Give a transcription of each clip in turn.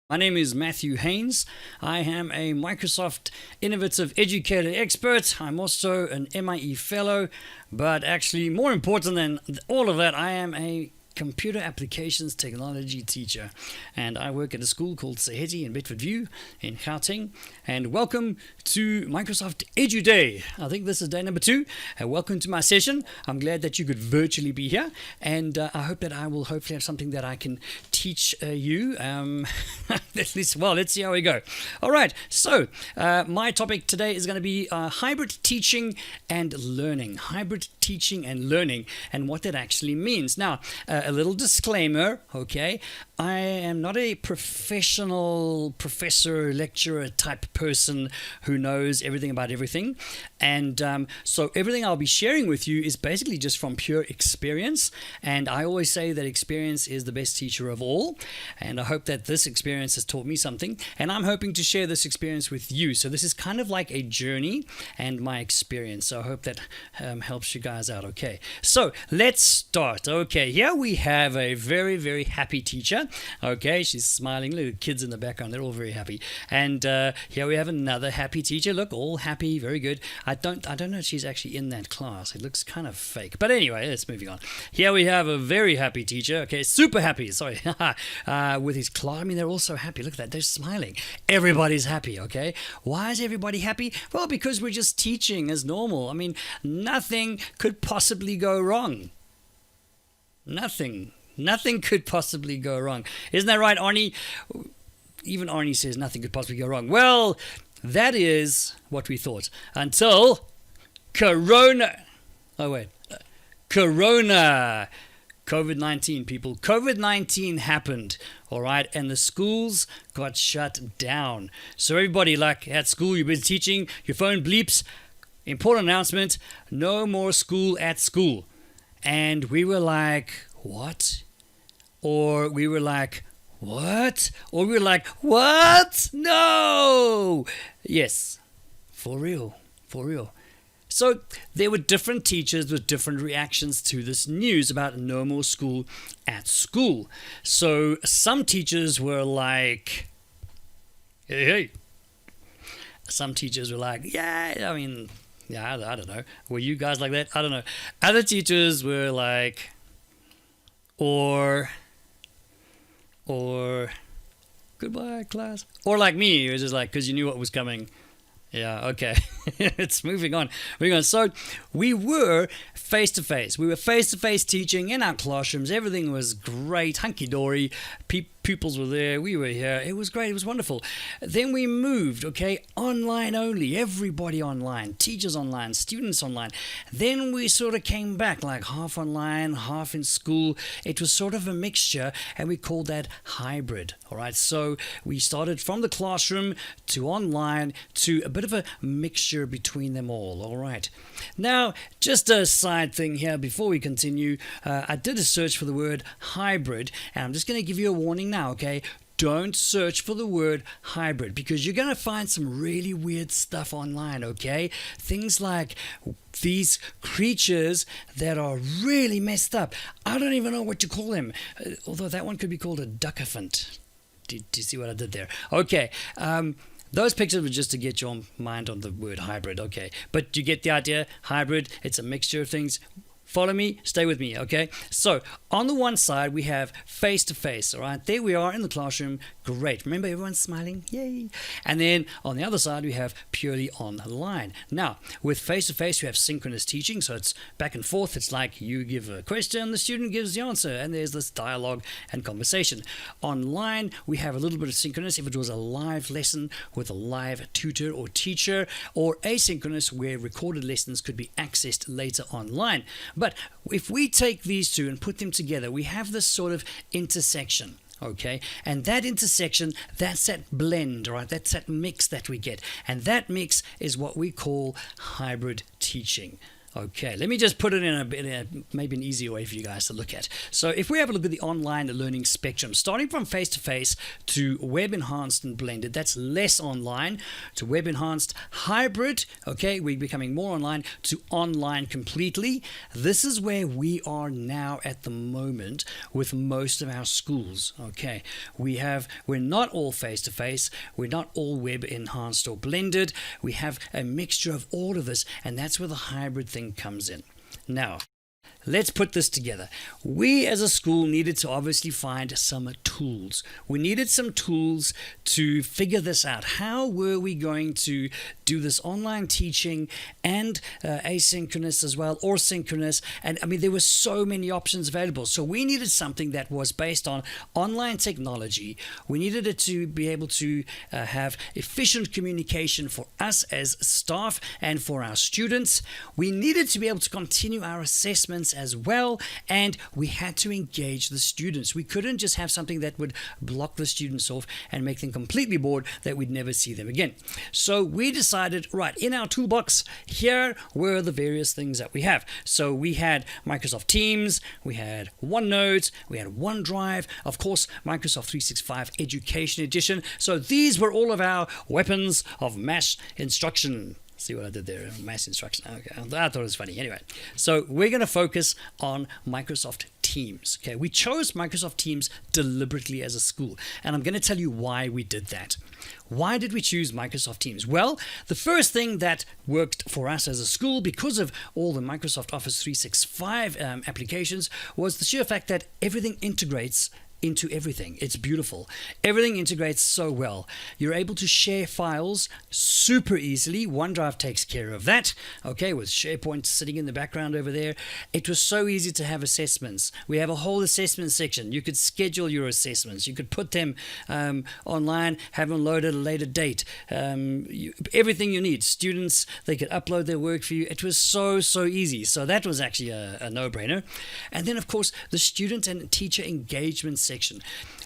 My name is Matthew Haynes. I am a Microsoft Innovative Educator Expert. I'm also an MIE Fellow, but actually more important than all of that, I am a Computer Applications Technology teacher, and I work at a school called c.a.t in Bedfordview in Gauteng. And welcome to Microsoft Edu Day. I think this is day number 2. Welcome to my session. I'm glad that you could virtually be here, and I hope that I will hopefully have something that I can teach you. At least, well, let's see how we go. All right, so my topic today is going to be hybrid teaching and learning. Hybrid teaching and learning, and what that actually means. Now, a little disclaimer, okay? I am not a professional professor, lecturer type person who knows everything about everything. And so everything I'll be sharing with you is basically just from pure experience. And I always say that experience is the best teacher of all. And I hope that this experience has taught me something. And I'm hoping to share this experience with you. So this is kind of like a journey and my experience. So I hope that helps you guys out, okay? So let's start. Okay, here we have a very, very happy teacher. Okay, she's smiling. Look at the kids in the background. They're all very happy. And here we have another happy teacher. Look, all happy. Very good. I don't know if she's actually in that class. It looks kind of fake. But anyway, let's moving on. Here we have a very happy teacher. Okay, super happy. Sorry. With his class. I mean, they're all so happy. Look at that. They're smiling. Everybody's happy, okay? Why is everybody happy? Well, because we're just teaching as normal. I mean, nothing could possibly go wrong. Nothing could possibly go wrong. Isn't that right, Arnie? Even Arnie says nothing could possibly go wrong. Well, that is what we thought. Until Corona. Oh, wait. Corona. COVID-19, people. COVID-19 happened, all right? And the schools got shut down. So everybody, like at school, you've been teaching, your phone bleeps. Important announcement, no more school at school. And we were like, what? Or we were like, what? Or we were like, what? No! Yes, for real, for real. So there were different teachers with different reactions to this news about no more school at school. So some teachers were like, hey. Some teachers were like, yeah, I mean, yeah, I don't know. Were you guys like that? I don't know. Other teachers were like, or goodbye class, or like me, it was just like, because you knew what was coming. Yeah, okay. It's moving on. So we were face-to-face. We were face-to-face teaching in our classrooms. Everything was great, hunky-dory. Pupils were there. We were here. It was great. It was wonderful. Then we moved, okay, online only. Everybody online. Teachers online. Students online. Then we sort of came back, like half online, half in school. It was sort of a mixture, and we called that hybrid, all right? So we started from the classroom to online to a bit of a mixture between them all right? Now, just a side thing here before we continue. I did a search for the word hybrid, and I'm just going to give you a warning now, okay? Don't search for the word hybrid, because you're going to find some really weird stuff online, okay? Things like these creatures that are really messed up. I don't even know what to call them, although that one could be called a duckiphant. Do you see what I did there? Okay, those pictures were just to get your mind on the word hybrid, okay? But you get the idea. Hybrid, it's a mixture of things. Follow me, stay with me, okay? So, on the one side, we have face-to-face, all right? There we are in the classroom. Great. Remember, everyone's smiling? Yay. And then, on the other side, we have purely online. Now, with face-to-face, we have synchronous teaching, so it's back and forth. It's like you give a question, the student gives the answer, and there's this dialogue and conversation. Online, we have a little bit of synchronous, if it was a live lesson with a live tutor or teacher, or asynchronous, where recorded lessons could be accessed later online. But if we take these two and put them together, we have this sort of intersection, okay? And that intersection, that's that blend, right? That's that mix that we get. And that mix is what we call hybrid teaching. Okay, let me just put it in maybe an easier way for you guys to look at. So if we have a look at the online learning spectrum, starting from face-to-face to web-enhanced and blended, that's less online, to web-enhanced hybrid, okay, we're becoming more online, to online completely. This is where we are now at the moment with most of our schools, okay. We're not all face-to-face, we're not all web-enhanced or blended, we have a mixture of all of this, and that's where the hybrid thing comes in. Now, let's put this together. We as a school needed to obviously find some tools. We needed some tools to figure this out. How were we going to do this online teaching and asynchronous as well, or synchronous? And I mean, there were so many options available. So we needed something that was based on online technology. We needed it to be able to have efficient communication for us as staff and for our students. We needed to be able to continue our assessments as well, and we had to engage the students. We couldn't just have something that would block the students off and make them completely bored that we'd never see them again. So we decided, right, in our toolbox, here were the various things that we have. So we had Microsoft Teams, we had OneNote, we had OneDrive, of course, Microsoft 365 Education Edition. So these were all of our weapons of mass instruction. See what I did there? Mass instruction. Okay, I thought it was funny. Anyway, so we're going to focus on Microsoft Teams. Okay, we chose Microsoft Teams deliberately as a school, and I'm going to tell you why we did that. Why did we choose Microsoft Teams? Well, the first thing that worked for us as a school, because of all the Microsoft Office 365 applications, was the sheer fact that everything integrates into everything. It's beautiful. Everything integrates so well. You're able to share files super easily. OneDrive takes care of that. Okay, with SharePoint sitting in the background over there. It was so easy to have assessments. We have a whole assessment section. You could schedule your assessments. You could put them online, have them loaded at a later date. Everything you need. Students, they could upload their work for you. It was so easy. So that was actually a no-brainer. And then, of course, the student and teacher engagement section.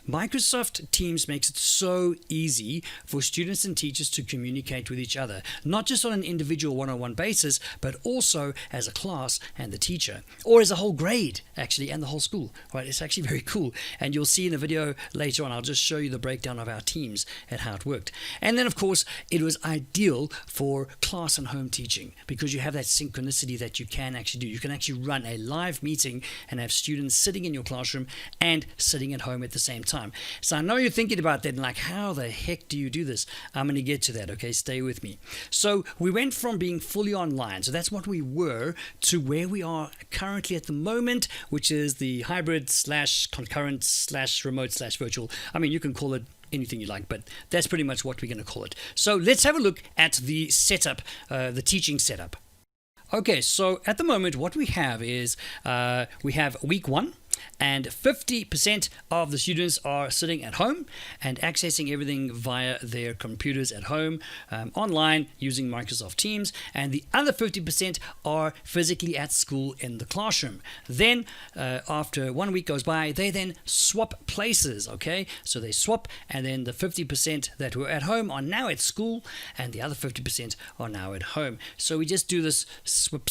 Microsoft Teams makes it so easy for students and teachers to communicate with each other, not just on an individual one-on-one basis, but also as a class and the teacher, or as a whole grade, actually, and the whole school. Right? It's actually very cool, and you'll see in the video later on. I'll just show you the breakdown of our teams and how it worked. And then, of course, it was ideal for class and home teaching because you have that synchronicity that you can actually do. You can actually run a live meeting and have students sitting in your classroom and sitting at home at the same time. So I know you're thinking about that and like, how the heck do you do this? I'm going to get to that, okay? Stay with me. So we went from being fully online, so that's what we were, to where we are currently at the moment, which is the hybrid / concurrent / remote / virtual. I mean, you can call it anything you like, but that's pretty much what we're going to call it. So let's have a look at the setup, the teaching setup. Okay, so at the moment, what we have is we have week 1. And 50% of the students are sitting at home and accessing everything via their computers at home, online using Microsoft Teams. And the other 50% are physically at school in the classroom. Then, after 1 week goes by, they then swap places, okay? So they swap, and then the 50% that were at home are now at school, and the other 50% are now at home. So we just do this swap.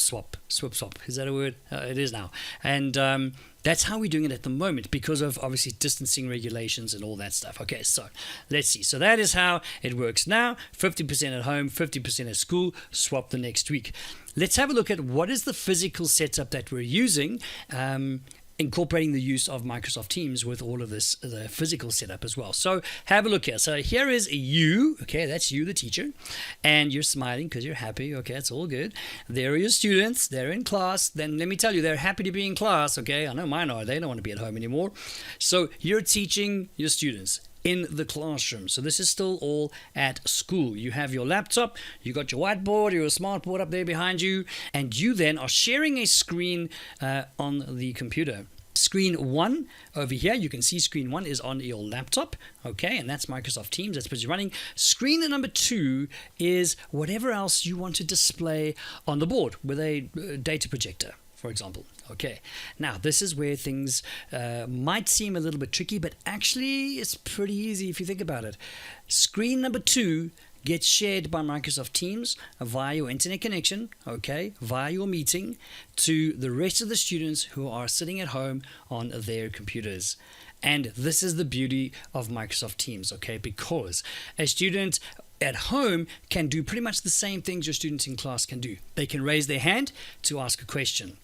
Is that a word? It is now. And that's how we're doing it at the moment because of obviously distancing regulations and all that stuff. Okay, so let's see. So that is how it works now. 50% at home, 50% at school, swap the next week. Let's have a look at what is the physical setup that we're using, incorporating the use of Microsoft Teams with all of this, the physical setup as well. So have a look here. So here is you, okay, that's you, the teacher, and you're smiling because you're happy, okay, that's all good. There are your students, they're in class. Then let me tell you, they're happy to be in class, okay? I know mine are, they don't want to be at home anymore. So you're teaching your students in the classroom. So this is still all at school. You have your laptop, you got your whiteboard, your smartboard up there behind you, and you then are sharing a screen on the computer. Screen 1 over here, you can see screen 1 is on your laptop, okay, and that's Microsoft Teams, that's what you're running. Screen number 2 is whatever else you want to display on the board with a data projector, for example. Okay, now this is where things might seem a little bit tricky, but actually it's pretty easy if you think about it. Screen number 2 gets shared by Microsoft Teams via your internet connection, okay, via your meeting, to the rest of the students who are sitting at home on their computers. And this is the beauty of Microsoft Teams, okay, because a student at home can do pretty much the same things your students in class can do. They can raise their hand to ask a question.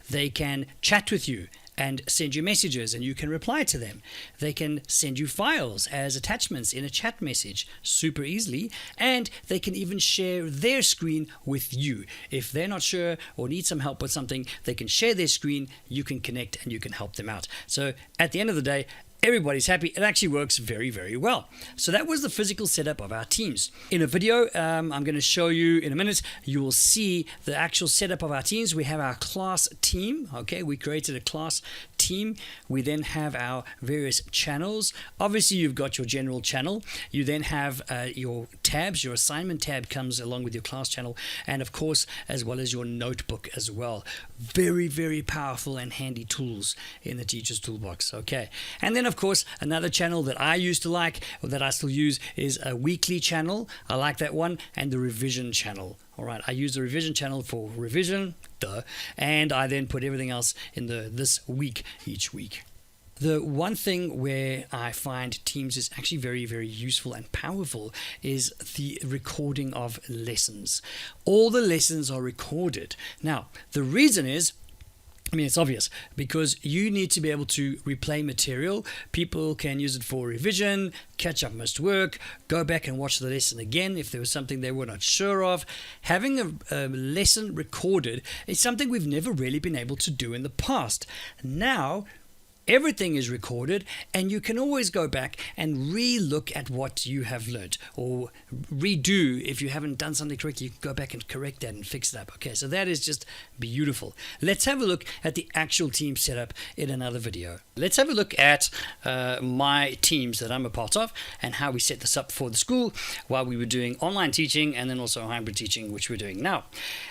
They can chat with you and send you messages and you can reply to them. They can send you files as attachments in a chat message super easily, and they can even share their screen with you. If they're not sure or need some help with something, they can share their screen, you can connect and you can help them out. So at the end of the day, everybody's happy. It actually works very, very well. So that was the physical setup of our teams. In a video I'm going to show you in a minute, you will see the actual setup of our teams. We have our class team. Okay, we created a class team. We then have our various channels. Obviously, you've got your general channel. You then have your tabs. Your assignment tab comes along with your class channel, and of course, as well as your notebook as well. Very, very powerful and handy tools in the teacher's toolbox. Okay, and then of course, another channel that I used to like, or that I still use, is a weekly channel. I like that one, and the revision channel. All right, I use the revision channel for revision, and I then put everything else in this week each week. The one thing where I find Teams is actually very, very useful and powerful is the recording of lessons. All the lessons are recorded. Now, the reason is, it's obvious, because you need to be able to replay material. People can use it for revision, catch up missed work, go back and watch the lesson again if there was something they were not sure of. Having a lesson recorded is something we've never really been able to do in the past. Now, everything is recorded, and you can always go back and re-look at what you have learned, or redo if you haven't done something correctly. You can go back and correct that and fix it up. Okay, so that is just beautiful. Let's have a look at the actual team setup in another video. Let's have a look at my teams that I'm a part of and how we set this up for the school while we were doing online teaching and then also hybrid teaching, which we're doing now.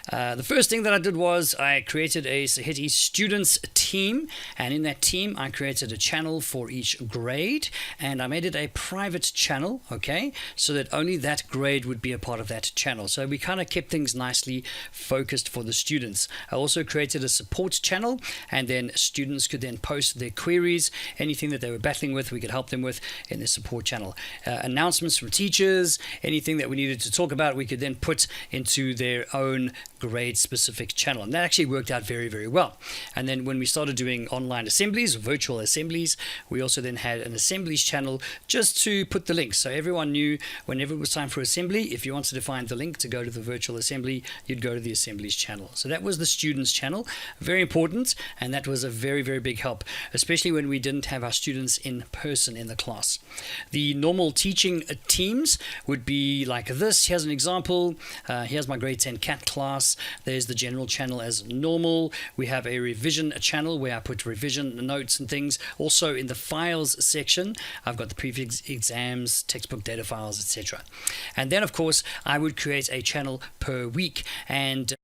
The first thing that I did was I created a c.a.t students team, and in that team I created a channel for each grade, and I made it a private channel, okay, so that only that grade would be a part of that channel. So we kind of kept things nicely focused for the students. I also created a support channel, and then students could then post their queries, anything that they were battling with, we could help them with in the support channel. Announcements from teachers, anything that we needed to talk about, we could then put into their own grade specific channel, and that actually worked out very, very well. And then when we started doing online assemblies, virtual assemblies, we also then had an assemblies channel just to put the links, so everyone knew whenever it was time for assembly, if you wanted to find the link to go to the virtual assembly, you'd go to the assemblies channel. So that was the students channel, very important, and that was a very, very big help, especially when we didn't have our students in person in the class. The normal teaching teams would be like this. Here's an example. Here's my grade 10 c.a.t class. There's the general channel as normal. We have a revision channel where I put revision notes and things. Also in the files section, I've got the previous exams, textbook data files, etc. And then of course I would create a channel per week, and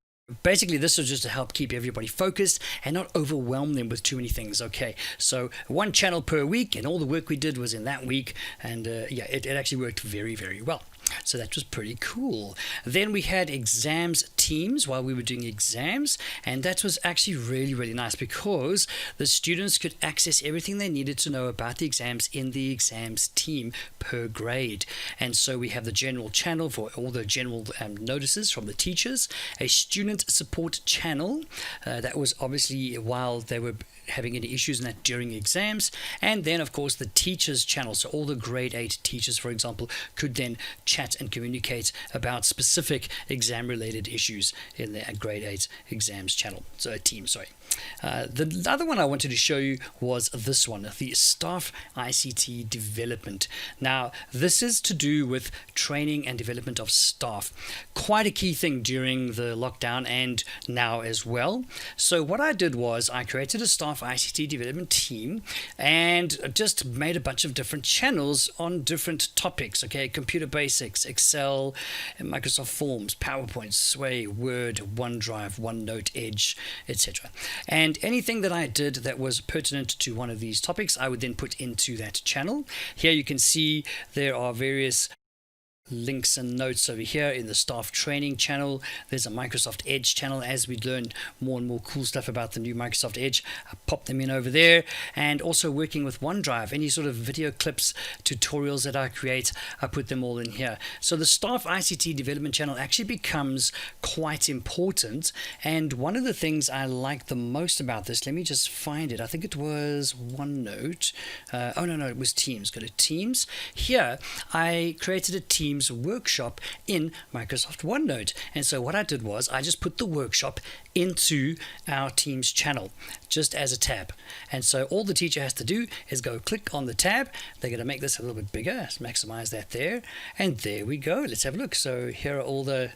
basically this was just to help keep everybody focused and not overwhelm them with too many things. Okay, so one channel per week, and all the work we did was in that week, and yeah, it actually worked very, very well. So that was pretty cool. Then we had exams teams while we were doing exams, and that was actually really, really nice because the students could access everything they needed to know about the exams in the exams team per grade. And so we have the general channel for all the general notices from the teachers, a student support channel that was obviously while they were having any issues in that during exams, and then of course the teachers channel, so all the grade 8 teachers, for example, could then chat and communicate about specific exam related issues in the grade 8 exams channel, so a team, sorry. The other one I wanted to show you was this one, the staff ICT development. Now this is to do with training and development of staff, quite a key thing during the lockdown and now as well. So what I did was I created a staff ICT development team and just made a bunch of different channels on different topics, okay, computer basics, Excel, Microsoft Forms, PowerPoint, Sway, Word, OneDrive, OneNote, Edge, etc. And anything that I did that was pertinent to one of these topics, I would then put into that channel. Here you can see there are various links and notes over here in the staff training channel. There's a Microsoft Edge channel. As we learned more and more cool stuff about the new Microsoft Edge, I pop them in over there. And also working with OneDrive, any sort of video clips, tutorials that I create, I put them all in here. So the staff ICT development channel actually becomes quite important. And one of the things I like the most about this, let me just find it. I think it was OneNote. Oh no, it was Teams. Go to Teams. Here I created a Teams workshop in Microsoft OneNote, and so what I did was I just put the workshop into our Teams channel just as a tab, and so all the teacher has to do is go click on the tab. They're going to make this a little bit bigger. Let's maximize that there, and there we go. Let's have a look. So here are all the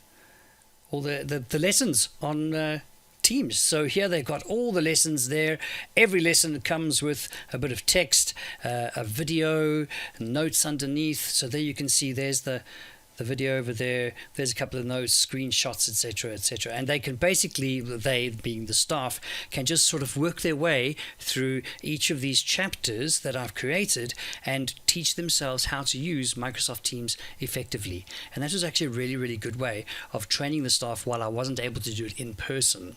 lessons on Teams. So here they've got all the lessons there. Every lesson comes with a bit of text, a video, notes underneath. So there you can see there's the video over there. There's a couple of notes, screenshots, etc., etc. And they can basically, they being the staff, can just sort of work their way through each of these chapters that I've created and teach themselves how to use Microsoft Teams effectively. And that was actually a really, really good way of training the staff while I wasn't able to do it in person.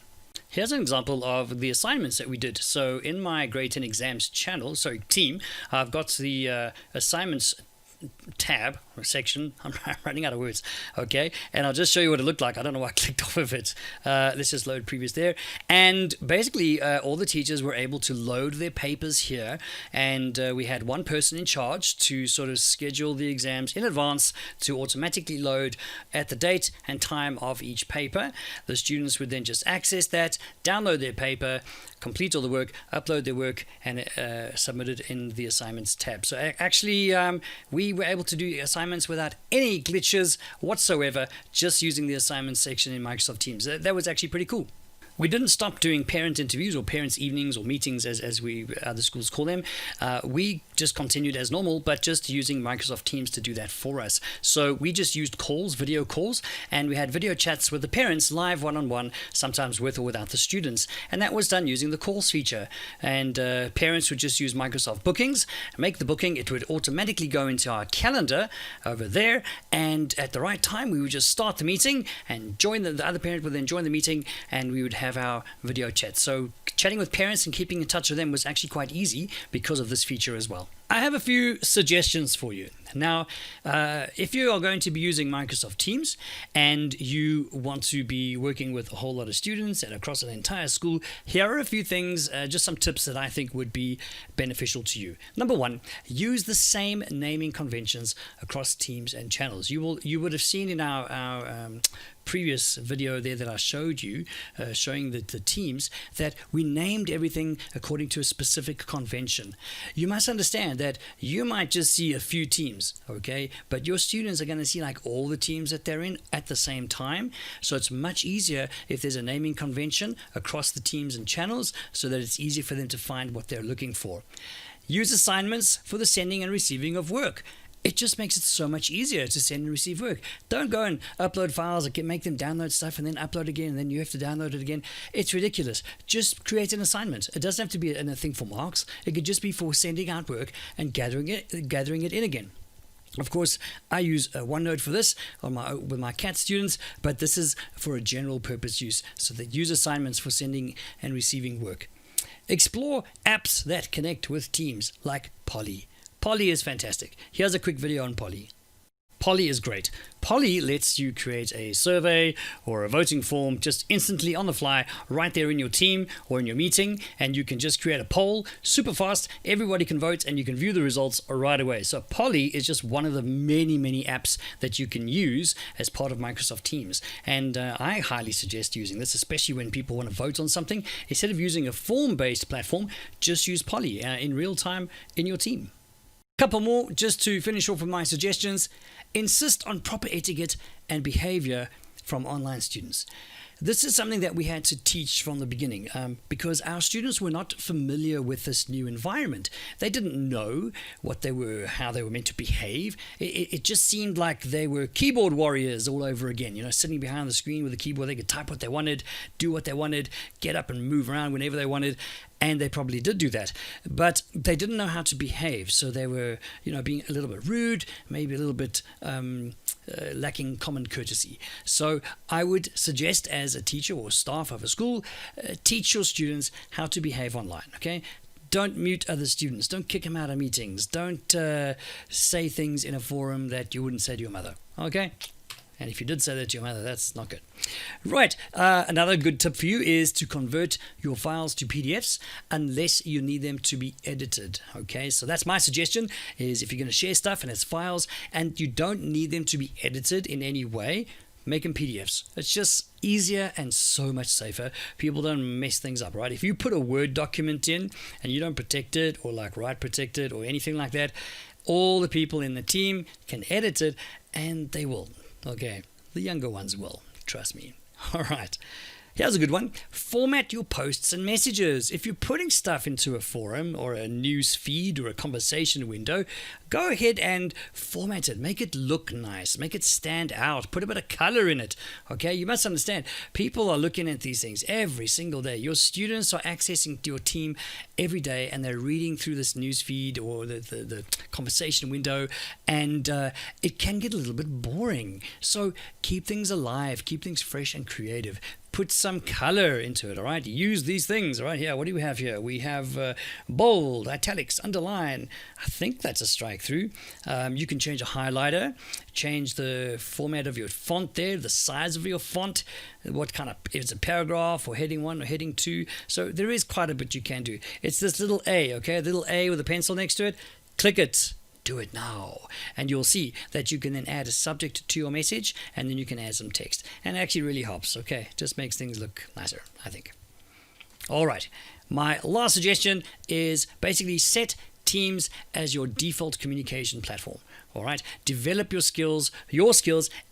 Here's an example of the assignments that we did. So in my Grade 10 exams channel, sorry, team, I've got the assignments tab or section. I'm running out of words. Okay, and I'll just show you what it looked like. I don't know why I clicked off of it. Let's just load previous there. And basically all the teachers were able to load their papers here, and we had one person in charge to sort of schedule the exams in advance to automatically load at the date and time of each paper. The students would then just access that, download their paper, complete all the work, upload their work, and submit it in the assignments tab. So actually we were able to do assignments without any glitches whatsoever, just using the assignments section in Microsoft Teams. That was actually pretty cool. We didn't stop doing parent interviews or parents' evenings or meetings, as we other schools call them. We just continued as normal, but just using Microsoft Teams to do that for us. So we just used calls, video calls, and we had video chats with the parents live one-on-one, sometimes with or without the students. And that was done using the calls feature. And parents would just use Microsoft Bookings, make the booking. It would automatically go into our calendar over there. And at the right time, we would just start the meeting and join the other parent would then join the meeting, and we would have our video chat. So chatting with parents and keeping in touch with them was actually quite easy because of this feature as well. I have a few suggestions for you. Now, if you are going to be using Microsoft Teams and you want to be working with a whole lot of students and across an entire school, here are a few things, just some tips that I think would be beneficial to you. Number one, use the same naming conventions across teams and channels. You would have seen in our previous video there that I showed you, showing the teams, that we named everything according to a specific convention. You must understand that you might just see a few teams, okay, but your students are going to see like all the teams that they're in at the same time. So it's much easier if there's a naming convention across the teams and channels, so that it's easier for them to find what they're looking for. Use assignments for the sending and receiving of work. It just makes it so much easier to send and receive work. Don't go and upload files and make them download stuff and then upload again and then you have to download it again. It's ridiculous. Just create an assignment. It doesn't have to be anything for marks. It could just be for sending out work and gathering it in again. Of course, I use OneNote for this with my c.a.t students, but this is for a general purpose use. So they use assignments for sending and receiving work. Explore apps that connect with Teams, like Poly. Poly is fantastic. Here's a quick video on Poly. Poly is great. Poly lets you create a survey or a voting form just instantly on the fly right there in your team or in your meeting, and you can just create a poll super fast. Everybody can vote and you can view the results right away. So Poly is just one of the many apps that you can use as part of Microsoft Teams, and I highly suggest using this, especially when people want to vote on something. Instead of using a form-based platform, just use Poly in real time in your team. Couple more just to finish off with my suggestions. Insist on proper etiquette and behavior from online students. This is something that we had to teach from the beginning because our students were not familiar with this new environment. They didn't know how they were meant to behave. It just seemed like they were keyboard warriors all over again, sitting behind the screen with a keyboard. They could type what they wanted, do what they wanted, get up and move around whenever they wanted. And they probably did do that, but they didn't know how to behave. So they were, being a little bit rude, maybe a little bit lacking common courtesy. So I would suggest, as a teacher or staff of a school, teach your students how to behave online, okay? Don't mute other students. Don't kick them out of meetings. Don't say things in a forum that you wouldn't say to your mother, okay? And if you did say that to your mother, that's not good. Right, another good tip for you is to convert your files to PDFs unless you need them to be edited. Okay, so that's my suggestion, is if you're going to share stuff and it's files and you don't need them to be edited in any way, make them PDFs. It's just easier and so much safer. People don't mess things up, right? If you put a Word document in and you don't protect it or like write protect it or anything like that, all the people in the team can edit it and they will. Okay, the younger ones will, trust me. All right, here's a good one. Format your posts and messages. If you're putting stuff into a forum or a news feed or a conversation window, go ahead and format it. Make it look nice. Make it stand out. Put a bit of color in it. Okay, you must understand, people are looking at these things every single day. Your students are accessing your team every day and they're reading through this news feed or the conversation window, and it can get a little bit boring. So keep things alive, keep things fresh and creative. Put some color into it, all right? Use these things right here. What do we have here? We have bold, italics, underline. I think that's a strike through. You can change a highlighter, change the format of your font there, the size of your font, what kind of, if it's a paragraph or heading 1 or heading 2. So there is quite a bit you can do. It's this little A, okay? A little A with a pencil next to it. Click it. Do it now, and you'll see that you can then add a subject to your message, and then you can add some text, and it actually really helps. Okay, just makes things look nicer, I think. All right, my last suggestion is basically set Teams as your default communication platform. All right, develop your skills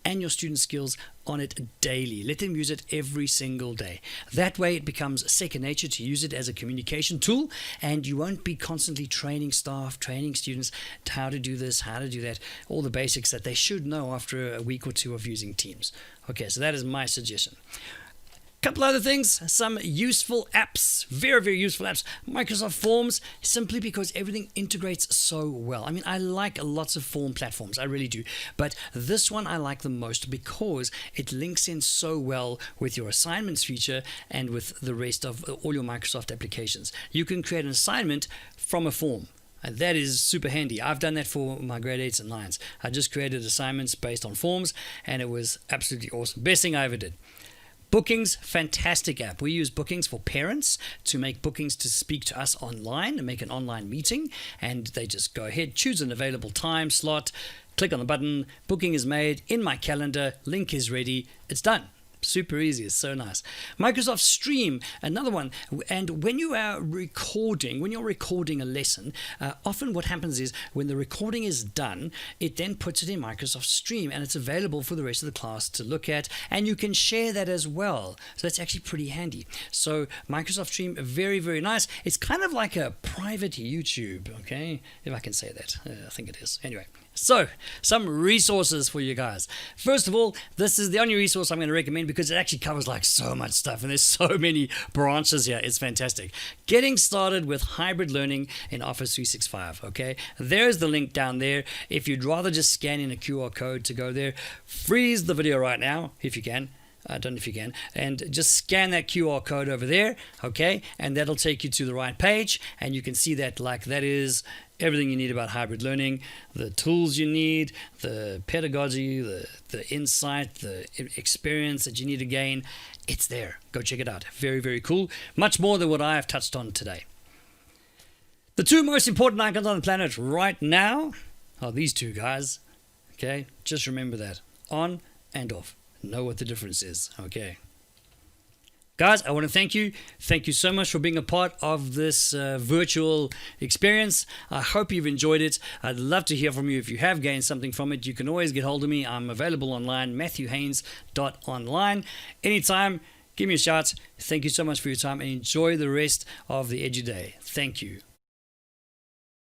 and your students' skills on it daily. Let them use it every single day. That way it becomes second nature to use it as a communication tool, and you won't be constantly training staff, training students how to do this, how to do that, all the basics that they should know after a week or two of using Teams. Okay, so that is my suggestion. Couple other things, some useful apps, very, very useful apps. Microsoft Forms, simply because everything integrates so well. I mean, I like lots of form platforms, I really do. But this one I like the most because it links in so well with your assignments feature and with the rest of all your Microsoft applications. You can create an assignment from a form. And that is super handy. I've done that for my grade 8s and 9s. I just created assignments based on forms, and it was absolutely awesome. Best thing I ever did. Bookings, fantastic app. We use Bookings for parents to make bookings to speak to us online and make an online meeting. And they just go ahead, choose an available time slot, click on the button, booking is made, in my calendar, link is ready, it's done. Super easy. It's so nice. Microsoft Stream, another one. And when you are recording, when you're recording a lesson, often what happens is when the recording is done, it then puts it in Microsoft Stream and it's available for the rest of the class to look at, and you can share that as well. So that's actually pretty handy. So Microsoft Stream, very, very nice. It's kind of like a private YouTube, okay? If I can say that. I think it is. Anyway. So, some resources for you guys. First of all, this is the only resource I'm going to recommend because it actually covers like so much stuff and there's so many branches here. It's fantastic. Getting started with hybrid learning in Office 365, okay? There's the link down there. If you'd rather just scan in a QR code to go there, freeze the video right now if you can. I don't know if you can, and just scan that QR code over there, okay, and that'll take you to the right page, and you can see that like that is everything you need about hybrid learning, the tools you need, the pedagogy, the insight, the experience that you need to gain. It's there. Go check it out. Very, very cool. Much more than what I have touched on today. The two most important icons on the planet right now are these two guys, okay? Just remember that. On and off. Know what the difference is. Okay. Guys, I want to thank you. Thank you so much for being a part of this virtual experience. I hope you've enjoyed it. I'd love to hear from you. If you have gained something from it, you can always get hold of me. I'm available online, matthewhaynes.online. Anytime, give me a shout. Thank you so much for your time and enjoy the rest of the Edu Day. Thank you.